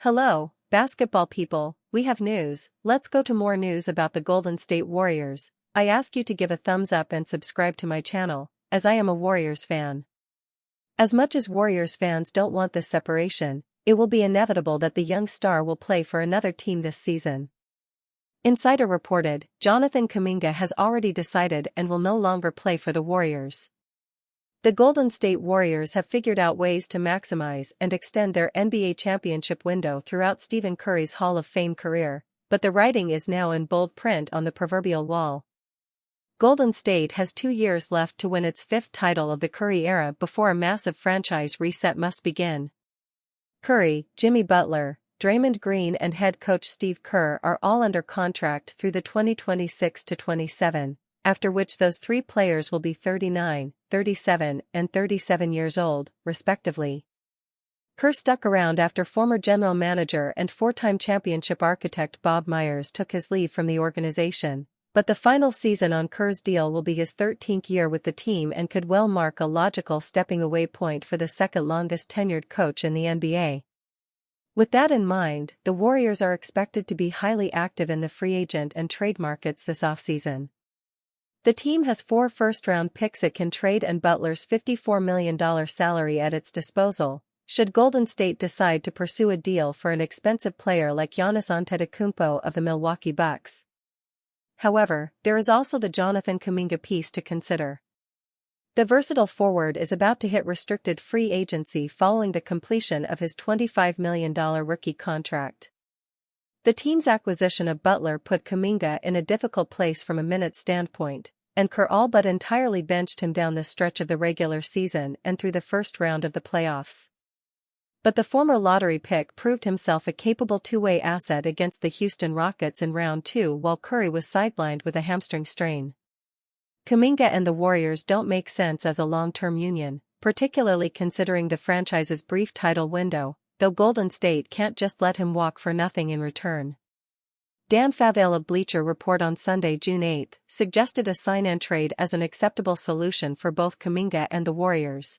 Hello, basketball people, we have news. Let's go to more news about the Golden State Warriors. I ask you to give a thumbs up and subscribe to my channel, as I am a Warriors fan. As much as Warriors fans don't want this separation, it will be inevitable that the young star will play for another team this season. Insider reported, Jonathan Kuminga has already decided and will no longer play for the Warriors. The Golden State Warriors have figured out ways to maximize and extend their NBA championship window throughout Stephen Curry's Hall of Fame career, but the writing is now in bold print on the proverbial wall. Golden State has 2 years left to win its 5th title of the Curry era before a massive franchise reset must begin. Curry, Jimmy Butler, Draymond Green and head coach Steve Kerr are all under contract through the 2026-27, after which those 3 players will be 39, 37, and 37 years old, respectively. Kerr stuck around after former general manager and 4-time championship architect Bob Myers took his leave from the organization, but the final season on Kerr's deal will be his 13th year with the team and could well mark a logical stepping-away point for the second-longest tenured coach in the NBA. With that in mind, the Warriors are expected to be highly active in the free agent and trade markets this offseason. The team has 4 first-round picks it can trade and Butler's $54 million salary at its disposal, should Golden State decide to pursue a deal for an expensive player like Giannis Antetokounmpo of the Milwaukee Bucks. However, there is also the Jonathan Kuminga piece to consider. The versatile forward is about to hit restricted free agency following the completion of his $25 million rookie contract. The team's acquisition of Butler put Kuminga in a difficult place from a minutes standpoint, and Kerr all but entirely benched him down the stretch of the regular season and through the first round of the playoffs. But the former lottery pick proved himself a capable two-way asset against the Houston Rockets in round 2 while Curry was sidelined with a hamstring strain. Kuminga and the Warriors don't make sense as a long-term union, particularly considering the franchise's brief title window, though Golden State can't just let him walk for nothing in return. Dan Favale of Bleacher Report on Sunday, June 8, suggested a sign-and-trade as an acceptable solution for both Kuminga and the Warriors.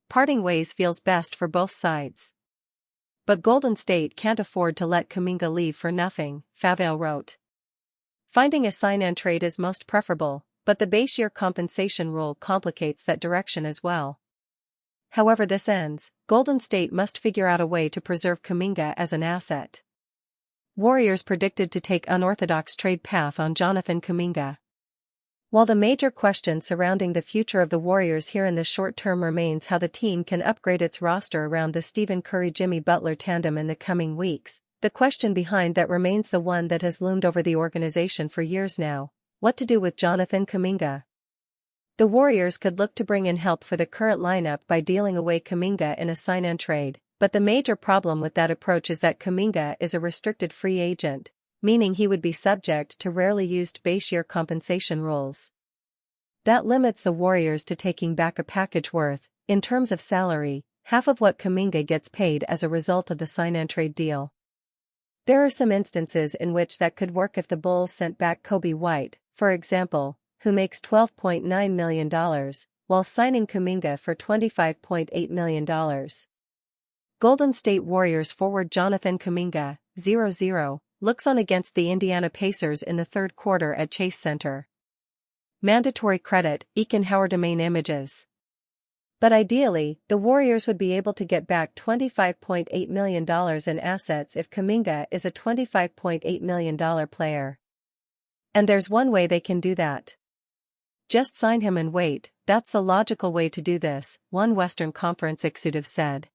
Parting ways feels best for both sides. But Golden State can't afford to let Kuminga leave for nothing, Favale wrote. Finding a sign-and-trade is most preferable, but the base year compensation rule complicates that direction as well. However this ends, Golden State must figure out a way to preserve Kuminga as an asset. Warriors predicted to take unorthodox trade path on Jonathan Kuminga. While the major question surrounding the future of the Warriors here in the short term remains how the team can upgrade its roster around the Stephen Curry-Jimmy Butler tandem in the coming weeks, the question behind that remains the one that has loomed over the organization for years now: what to do with Jonathan Kuminga? The Warriors could look to bring in help for the current lineup by dealing away Kuminga in a sign-and-trade, but the major problem with that approach is that Kuminga is a restricted free agent, meaning he would be subject to rarely used base year compensation rules. That limits the Warriors to taking back a package worth, in terms of salary, half of what Kuminga gets paid as a result of the sign-and-trade deal. There are some instances in which that could work if the Bulls sent back Kobe White, for example, who makes $12.9 million, while signing Kuminga for $25.8 million. Golden State Warriors forward Jonathan Kuminga, 0-0, looks on against the Indiana Pacers in the third quarter at Chase Center. Mandatory credit, Eikenhower Domain Images. But ideally, the Warriors would be able to get back $25.8 million in assets if Kuminga is a $25.8 million player. And there's one way they can do that. Just sign him and wait, that's the logical way to do this, one Western Conference executive said.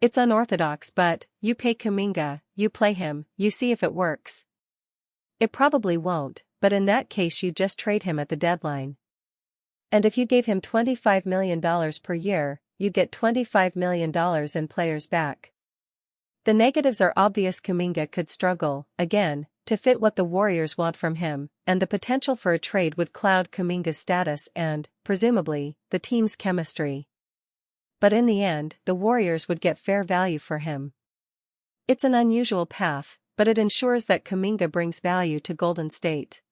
It's unorthodox, but you pay Kuminga, you play him, you see if it works. It probably won't, but in that case you just trade him at the deadline. And if you gave him $25 million per year, you get $25 million in players back. The negatives are obvious: Kuminga could struggle, again, to fit what the Warriors want from him, and the potential for a trade would cloud Kuminga's status and, presumably, the team's chemistry. But in the end, the Warriors would get fair value for him. It's an unusual path, but it ensures that Kuminga brings value to Golden State.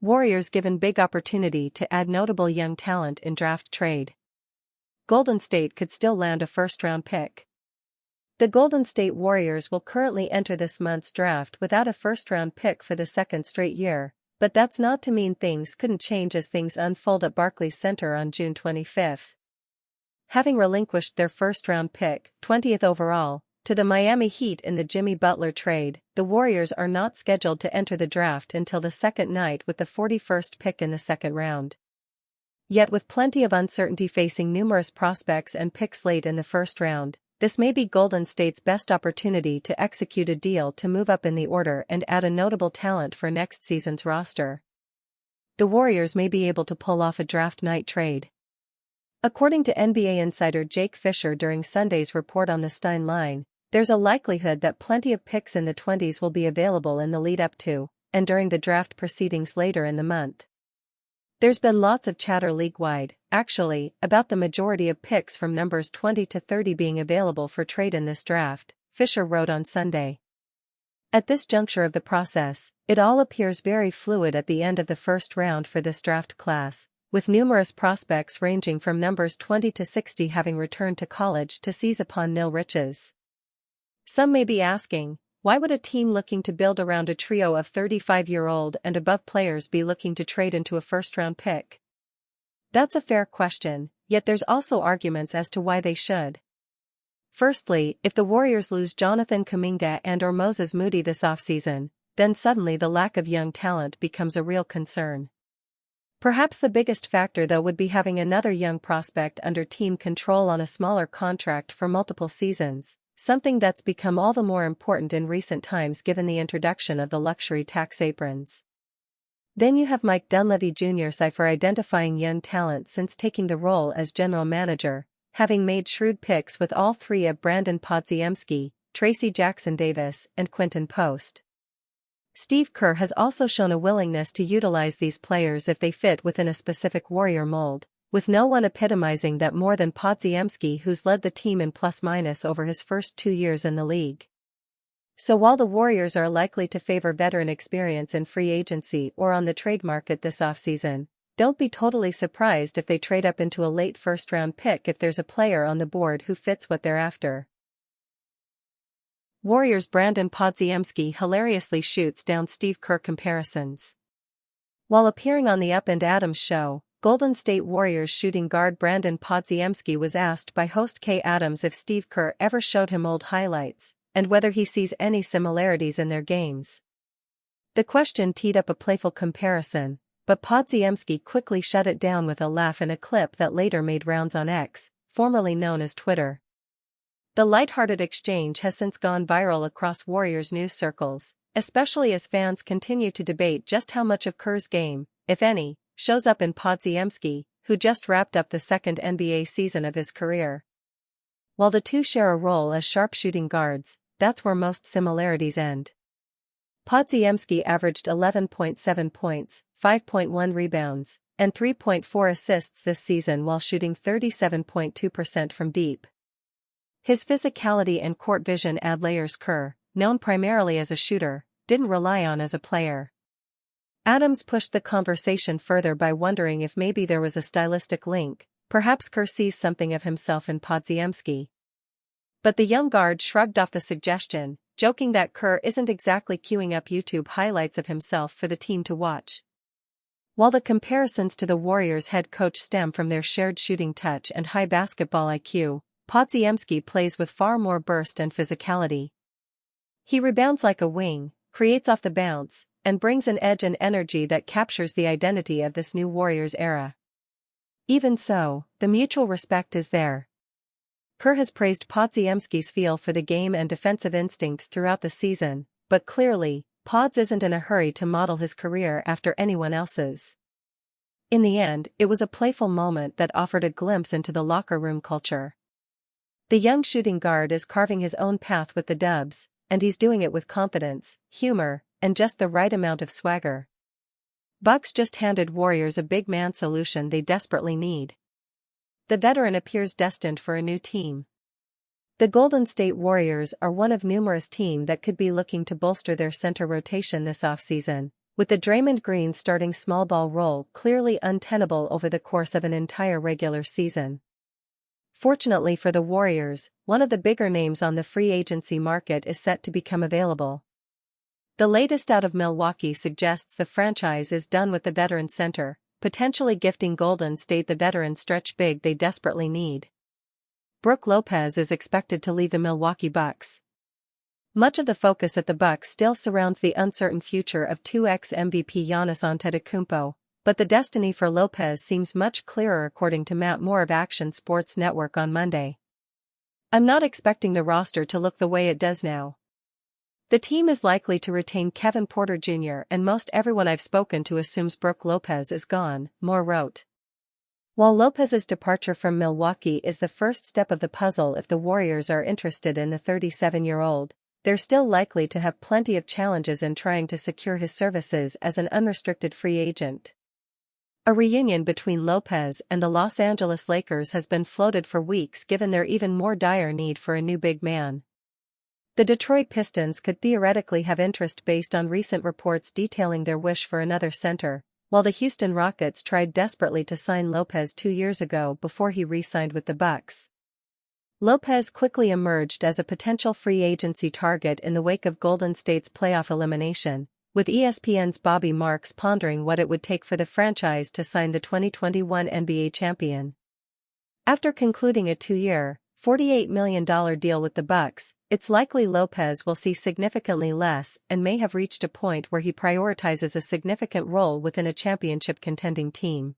Warriors given big opportunity to add notable young talent in draft trade. Golden State could still land a first-round pick. The Golden State Warriors will currently enter this month's draft without a first-round pick for the second straight year, but that's not to mean things couldn't change as things unfold at Barclays Center on June 25. Having relinquished their first-round pick, 20th overall, to the Miami Heat in the Jimmy Butler trade, the Warriors are not scheduled to enter the draft until the second night with the 41st pick in the second round. Yet with plenty of uncertainty facing numerous prospects and picks late in the first round, this may be Golden State's best opportunity to execute a deal to move up in the order and add a notable talent for next season's roster. The Warriors may be able to pull off a draft night trade. According to NBA insider Jake Fisher during Sunday's report on the Stein line, there's a likelihood that plenty of picks in the 20s will be available in the lead-up to, and during the draft proceedings later in the month. There's been lots of chatter league-wide, actually, about the majority of picks from numbers 20 to 30 being available for trade in this draft, Fisher wrote on Sunday. At this juncture of the process, it all appears very fluid at the end of the first round for this draft class, with numerous prospects ranging from numbers 20 to 60 having returned to college to seize upon nil riches. Some may be asking, why would a team looking to build around a trio of 35-year-old and above players be looking to trade into a first-round pick? That's a fair question, yet there's also arguments as to why they should. Firstly, if the Warriors lose Jonathan Kuminga and/or Moses Moody this offseason, then suddenly the lack of young talent becomes a real concern. Perhaps the biggest factor though would be having another young prospect under team control on a smaller contract for multiple seasons, something that's become all the more important in recent times given the introduction of the luxury tax aprons. Then you have Mike Dunleavy Jr.'s eye for identifying young talent since taking the role as general manager, having made shrewd picks with all three of Brandon Podziemski, Tracy Jackson-Davis, and Quinton Post. Steve Kerr has also shown a willingness to utilize these players if they fit within a specific Warrior mold, with no one epitomizing that more than Podziemski, who's led the team in plus-minus over his first 2 years in the league. So while the Warriors are likely to favor veteran experience in free agency or on the trade market this offseason, don't be totally surprised if they trade up into a late first-round pick if there's a player on the board who fits what they're after. Warriors' Brandon Podziemski hilariously shoots down Steve Kerr comparisons. While appearing on the Up and Adams show, Golden State Warriors shooting guard Brandon Podziemski was asked by host Kay Adams if Steve Kerr ever showed him old highlights, and whether he sees any similarities in their games. The question teed up a playful comparison, but Podziemski quickly shut it down with a laugh in a clip that later made rounds on X, formerly known as Twitter. The lighthearted exchange has since gone viral across Warriors news circles, especially as fans continue to debate just how much of Kerr's game, if any, shows up in Podziemski, who just wrapped up the second NBA season of his career. While the two share a role as sharpshooting guards, that's where most similarities end. Podziemski averaged 11.7 points, 5.1 rebounds, and 3.4 assists this season while shooting 37.2% from deep. His physicality and court vision add layers Kerr, known primarily as a shooter, didn't rely on as a player. Adams pushed the conversation further by wondering if maybe there was a stylistic link, perhaps Kerr sees something of himself in Podziemski. But the young guard shrugged off the suggestion, joking that Kerr isn't exactly queuing up YouTube highlights of himself for the team to watch. While the comparisons to the Warriors head coach stem from their shared shooting touch and high basketball IQ, Podziemski plays with far more burst and physicality. He rebounds like a wing, creates off the bounce, and brings an edge and energy that captures the identity of this new Warriors era. Even so, the mutual respect is there. Kerr has praised Podziemski's feel for the game and defensive instincts throughout the season, but clearly, Pods isn't in a hurry to model his career after anyone else's. In the end, it was a playful moment that offered a glimpse into the locker room culture. The young shooting guard is carving his own path with the Dubs, and he's doing it with confidence, humor, and just the right amount of swagger. Bucks just handed Warriors a big man solution they desperately need. The veteran appears destined for a new team. The Golden State Warriors are one of numerous teams that could be looking to bolster their center rotation this offseason, with the Draymond Green starting small ball role clearly untenable over the course of an entire regular season. Fortunately for the Warriors, one of the bigger names on the free agency market is set to become available. The latest out of Milwaukee suggests the franchise is done with the veteran center, potentially gifting Golden State the veteran stretch big they desperately need. Brook Lopez is expected to leave the Milwaukee Bucks. Much of the focus at the Bucks still surrounds the uncertain future of 2x MVP Giannis Antetokounmpo, but the destiny for Lopez seems much clearer according to Matt Moore of Action Sports Network on Monday. "I'm not expecting the roster to look the way it does now. The team is likely to retain Kevin Porter Jr. and most everyone I've spoken to assumes Brook Lopez is gone," Moore wrote. While Lopez's departure from Milwaukee is the first step of the puzzle if the Warriors are interested in the 37-year-old, they're still likely to have plenty of challenges in trying to secure his services as an unrestricted free agent. A reunion between Lopez and the Los Angeles Lakers has been floated for weeks given their even more dire need for a new big man. The Detroit Pistons could theoretically have interest based on recent reports detailing their wish for another center, while the Houston Rockets tried desperately to sign Lopez 2 years ago before he re-signed with the Bucks. Lopez quickly emerged as a potential free agency target in the wake of Golden State's playoff elimination, with ESPN's Bobby Marks pondering what it would take for the franchise to sign the 2021 NBA champion. After concluding a 2-year, $48 million deal with the Bucks, it's likely Lopez will see significantly less and may have reached a point where he prioritizes a significant role within a championship-contending team.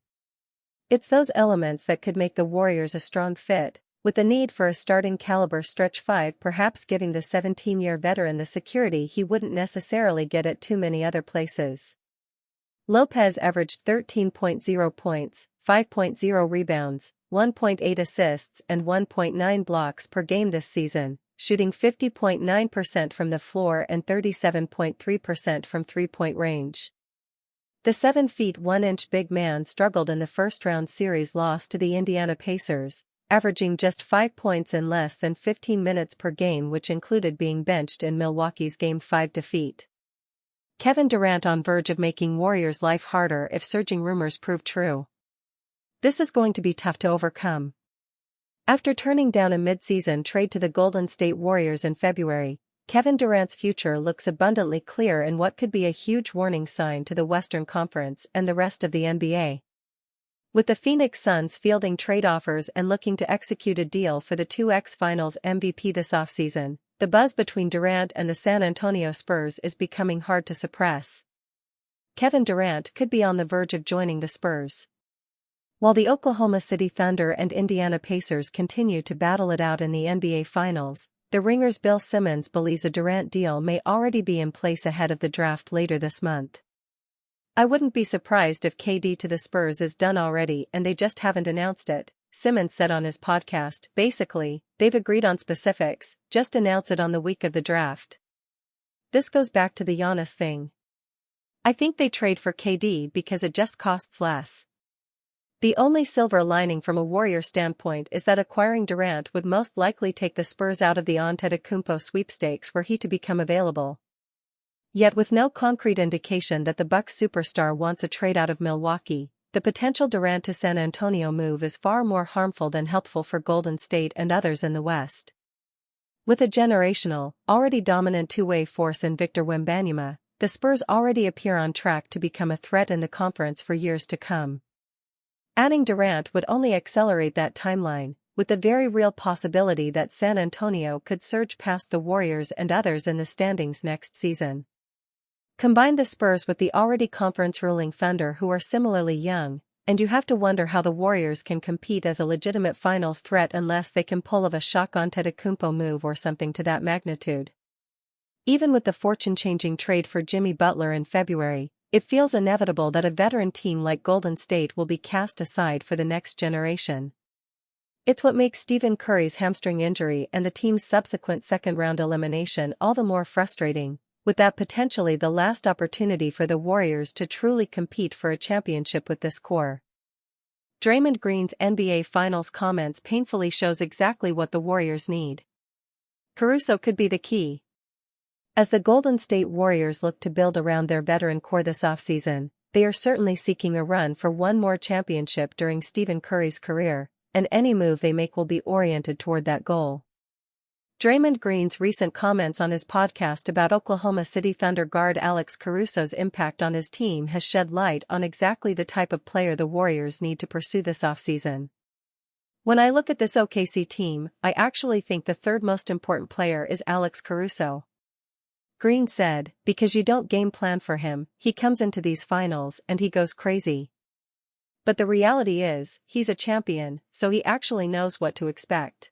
It's those elements that could make the Warriors a strong fit, with the need for a starting-caliber stretch 5 perhaps giving the 17-year veteran the security he wouldn't necessarily get at too many other places. Lopez averaged 13.0 points, 5.0 rebounds, 1.8 assists and 1.9 blocks per game this season, shooting 50.9% from the floor and 37.3% from three-point range. The 7 feet 1 inch big man struggled in the first-round series loss to the Indiana Pacers, averaging just 5 points in less than 15 minutes per game, which included being benched in Milwaukee's Game 5 defeat. Kevin Durant on verge of making Warriors' life harder if surging rumors prove true. This is going to be tough to overcome. After turning down a mid-season trade to the Golden State Warriors in February, Kevin Durant's future looks abundantly clear in what could be a huge warning sign to the Western Conference and the rest of the NBA. With the Phoenix Suns fielding trade offers and looking to execute a deal for the 2x Finals MVP this offseason, the buzz between Durant and the San Antonio Spurs is becoming hard to suppress. Kevin Durant could be on the verge of joining the Spurs. While the Oklahoma City Thunder and Indiana Pacers continue to battle it out in the NBA Finals, the Ringer's Bill Simmons believes a Durant deal may already be in place ahead of the draft later this month. "I wouldn't be surprised if KD to the Spurs is done already and they just haven't announced it," Simmons said on his podcast. "Basically, they've agreed on specifics, just announce it on the week of the draft." This goes back to the Giannis thing. "I think they trade for KD because it just costs less." The only silver lining from a Warrior standpoint is that acquiring Durant would most likely take the Spurs out of the Antetokounmpo sweepstakes were he to become available. Yet with no concrete indication that the Bucks superstar wants a trade out of Milwaukee, the potential Durant to San Antonio move is far more harmful than helpful for Golden State and others in the West. With a generational, already dominant two-way force in Victor Wembanyama, the Spurs already appear on track to become a threat in the conference for years to come. Adding Durant would only accelerate that timeline, with the very real possibility that San Antonio could surge past the Warriors and others in the standings next season. Combine the Spurs with the already conference-ruling Thunder, who are similarly young, and you have to wonder how the Warriors can compete as a legitimate finals threat unless they can pull off a shock Antetokounmpo move or something to that magnitude. Even with the fortune-changing trade for Jimmy Butler in February, it feels inevitable that a veteran team like Golden State will be cast aside for the next generation. It's what makes Stephen Curry's hamstring injury and the team's subsequent second-round elimination all the more frustrating, with that potentially the last opportunity for the Warriors to truly compete for a championship with this core. Draymond Green's NBA Finals comments painfully shows exactly what the Warriors need. Caruso could be the key. As the Golden State Warriors look to build around their veteran core this offseason, they are certainly seeking a run for one more championship during Stephen Curry's career, and any move they make will be oriented toward that goal. Draymond Green's recent comments on his podcast about Oklahoma City Thunder guard Alex Caruso's impact on his team has shed light on exactly the type of player the Warriors need to pursue this offseason. When I look at this OKC team, I actually think the third most important player is Alex Caruso. Green said, because you don't game plan for him, he comes into these finals and he goes crazy. But the reality is, he's a champion, so he actually knows what to expect.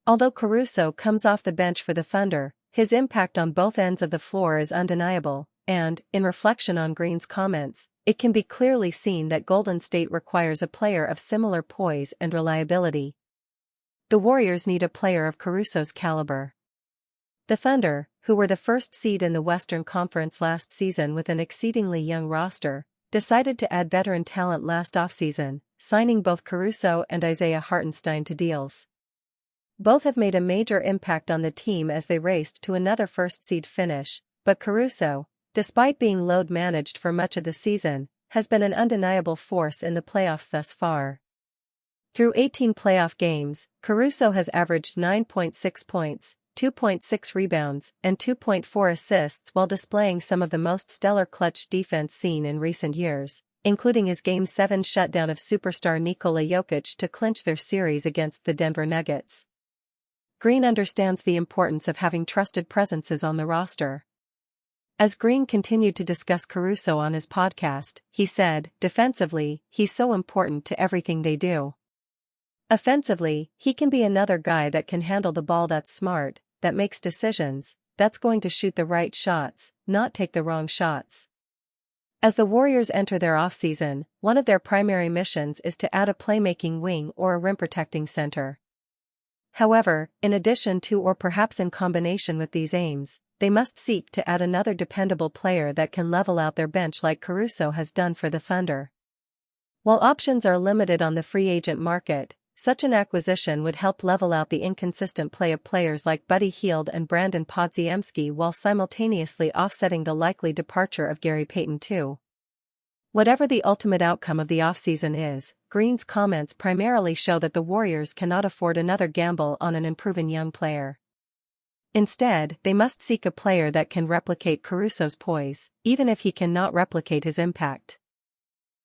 Although Caruso comes off the bench for the Thunder, his impact on both ends of the floor is undeniable, and, in reflection on Green's comments, it can be clearly seen that Golden State requires a player of similar poise and reliability. The Warriors need a player of Caruso's caliber. The Thunder, who were the first seed in the Western Conference last season with an exceedingly young roster, decided to add veteran talent last offseason, signing both Caruso and Isaiah Hartenstein to deals. Both have made a major impact on the team as they raced to another first-seed finish, but Caruso, despite being load-managed for much of the season, has been an undeniable force in the playoffs thus far. Through 18 playoff games, Caruso has averaged 9.6 points, 2.6 rebounds, and 2.4 assists while displaying some of the most stellar clutch defense seen in recent years, including his Game 7 shutdown of superstar Nikola Jokic to clinch their series against the Denver Nuggets. Green understands the importance of having trusted presences on the roster. As Green continued to discuss Caruso on his podcast, he said, defensively, he's so important to everything they do. Offensively, he can be another guy that can handle the ball, that's smart, that makes decisions, that's going to shoot the right shots, not take the wrong shots. As the Warriors enter their offseason, one of their primary missions is to add a playmaking wing or a rim-protecting center. However, in addition to or perhaps in combination with these aims, they must seek to add another dependable player that can level out their bench like Caruso has done for the Thunder. While options are limited on the free agent market, such an acquisition would help level out the inconsistent play of players like Buddy Hield and Brandon Podziemski while simultaneously offsetting the likely departure of Gary Payton too. Whatever the ultimate outcome of the offseason is, Green's comments primarily show that the Warriors cannot afford another gamble on an unproven young player. Instead, they must seek a player that can replicate Caruso's poise, even if he cannot replicate his impact.